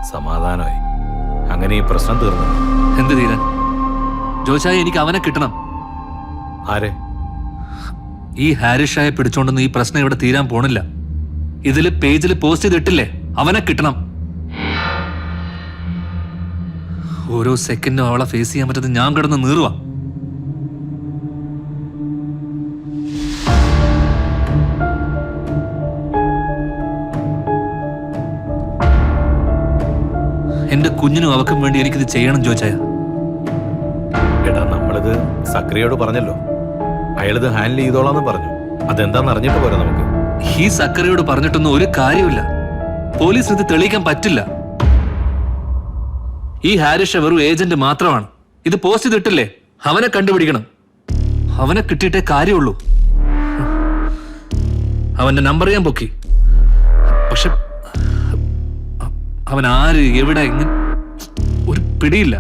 സമാധാനമായി. അങ്ങനെ ഈ പ്രശ്നം തീർന്നു. എന്ത് തീരാൻ? ജോഷായി, എനിക്ക് അവനെ കിട്ടണം. ആരെ? ഈ ഹാരിഷായെ പിടിച്ചോണ്ടൊന്നും ഈ പ്രശ്നം ഇവിടെ തീരാൻ പോണില്ല. ഇതില് പേജിൽ പോസ്റ്റ് ചെയ്തിട്ടില്ലേ, അവനെ കിട്ടണം. ഓരോ സെക്കൻഡും അവളെ ഫേസ് ചെയ്യാൻ പറ്റത് ഞാൻ കിടന്ന് നീറുവാ. എന്റെ കുഞ്ഞിനും അവക്കും വേണ്ടി എനിക്കിത് ചെയ്യണം ജോച്ചായ. എടാ, നമ്മളിത് സക്രിയോട് പറഞ്ഞല്ലോ. അയാളിത് ഹാൻഡിൽ ചെയ്തോളാന്ന് പറഞ്ഞു. അതെന്താന്ന് അറിഞ്ഞിട്ട് പോരാ നമുക്ക്. ഈ സക്കറിയോട് പറഞ്ഞിട്ടൊന്നും ഒരു കാര്യമില്ല. പോലീസിന് ഇത് തെളിയിക്കാൻ പറ്റില്ല. ഈ ഹാരിഷ വെറും ഏജന്റ് മാത്രമാണ്. ഇത് പോസ്റ്റ് ചെയ്തിട്ടില്ലേ, അവനെ കണ്ടുപിടിക്കണം. അവനെ കിട്ടിയിട്ടേ കാര്യമുള്ളൂ. അവന്റെ നമ്പർ ഞാൻ പൊക്കി. പക്ഷെ അവൻ ആര്, എവിടെ, എങ്ങനെ ഒരു പിടിയില്ല.